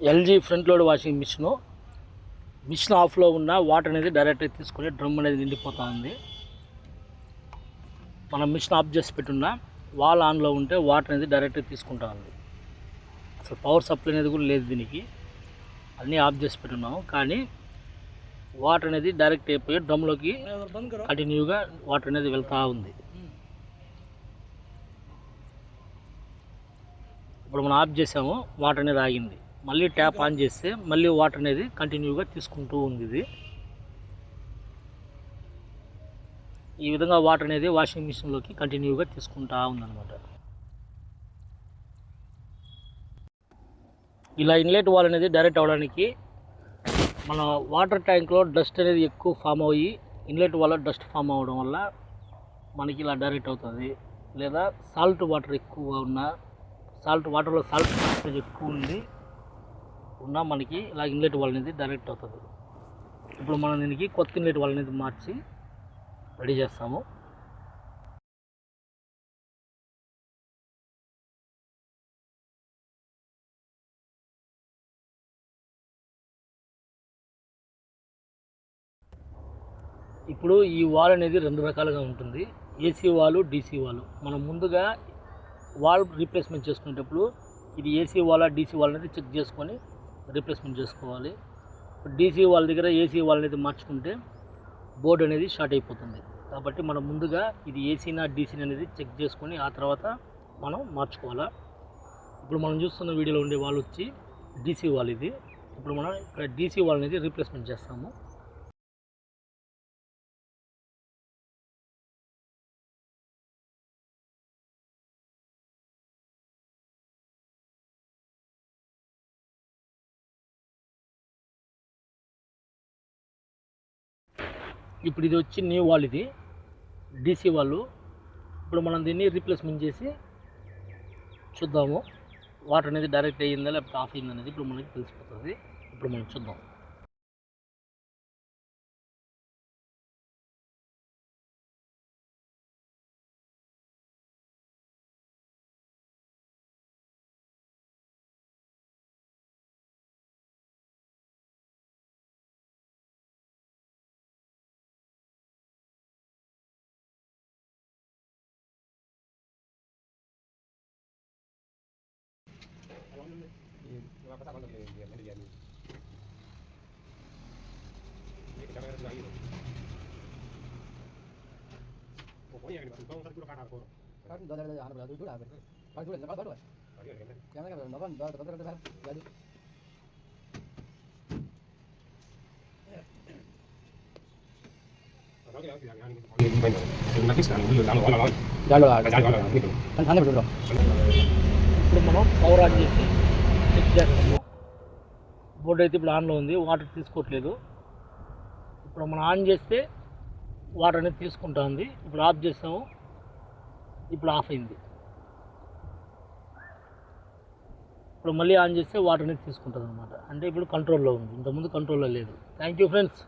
LG front load washing machine ఆఫ్లో ఉన్న water అనేది డైరెక్ట్గా తీసుకొని డ్రమ్ అనేది నిండిపోతూ ఉంది. మనం మిషన్ ఆఫ్ చేసి పెట్టున్న వాల్ ఆన్లో ఉంటే వాటర్ అనేది డైరెక్ట్గా తీసుకుంటా ఉంది. అసలు పవర్ సప్లై అనేది కూడా లేదు దీనికి, అన్నీ ఆఫ్ చేసి పెట్టున్నాము. కానీ వాటర్ అనేది డైరెక్ట్ అయిపోయి డ్రమ్లోకి కంటిన్యూగా వాటర్ అనేది వెళ్తూ ఉంది. ఇప్పుడు మనం ఆఫ్ చేసాము, వాటర్ అనేది ఆగింది. మళ్ళీ ట్యాప్ ఆన్ చేస్తే మళ్ళీ వాటర్ అనేది కంటిన్యూగా తీసుకుంటూ ఉంది. ఇది ఈ విధంగా వాటర్ అనేది వాషింగ్ మిషన్లోకి కంటిన్యూగా తీసుకుంటూ ఉందన్నమాట. ఇలా ఇన్లెట్ వాల్ అనేది డైరెక్ట్ అవ్వడానికి మన వాటర్ ట్యాంక్లో డస్ట్ అనేది ఎక్కువ ఫామ్ అయ్యి ఇన్లెట్ వాల్ డస్ట్ ఫామ్ అవ్వడం వల్ల మనకి ఇలా డైరెక్ట్ అవుతుంది. లేదా సాల్ట్ వాటర్ ఎక్కువగా ఉన్న వాటర్లో సాల్ట్ పర్సెంటేజ్ ఎక్కువ ఉన్నా మనకి ఇలా ఇన్లెట్ వాల్ అనేది డైరెక్ట్ అవుతుంది. ఇప్పుడు మనం దీనికి కొత్త ఇన్లెట్ వాల్ అనేది మార్చి రెడీ చేస్తాము. ఇప్పుడు ఈ వాల్ అనేది రెండు రకాలుగా ఉంటుంది, ఏసీ వాలు, డీసీ వాలు. మనం ముందుగా వాల్ రీప్లేస్మెంట్ చేసుకునేటప్పుడు ఇది ఏసీ వాలా డీసీ వాల్ అనేది చెక్ చేసుకొని రీప్లేస్మెంట్ చేసుకోవాలి. డీసీ వాల్ దగ్గర ఏసీ వాల్ అనేది మార్చుకుంటే బోర్డు అనేది షార్ట్ అయిపోతుంది. కాబట్టి మనం ముందుగా ఇది ఏసీనా డీసీనా అనేది చెక్ చేసుకొని ఆ తర్వాత మనం మార్చుకోవాలా. ఇప్పుడు మనం చూస్తున్న వీడియోలో ఉండే వాల్ వచ్చి డీసీ వాల్. ఇది ఇప్పుడు మనం ఇక్కడ డీసీ వాల్ అనేది రీప్లేస్మెంట్ చేస్తాము. ఇప్పుడు ఇది వచ్చి న్యూ వాల్, ఇది డీసీ వాళ్ళు. ఇప్పుడు మనం దీన్ని రీప్లేస్మెంట్ చేసి చూద్దాము వాటర్ అనేది డైరెక్ట్ అయ్యిందా లేకపోతే ఆఫ్ అయిందా అనేది ఇప్పుడు మనకి తెలిసిపోతుంది. ఇప్పుడు మనం చూద్దాం. ఇప్పుడు మనం పవర్ ఆన్ చేసి చెక్ చేస్తాము. బోర్డు అయితే ఇప్పుడు ఆన్లో ఉంది, వాటర్ తీసుకోవట్లేదు. ఇప్పుడు మనం ఆన్ చేస్తే వాటర్ అనేది తీసుకుంటా ఉంది. ఇప్పుడు ఆఫ్ చేస్తాము, ఇప్పుడు ఆఫ్ అయింది. ఇప్పుడు మళ్ళీ ఆన్ చేస్తే వాటర్ అనేది తీసుకుంటుంది అనమాట. అంటే ఇప్పుడు కంట్రోల్లో ఉంది, ఇంతకుముందు కంట్రోల్లో లేదు. Thank you friends.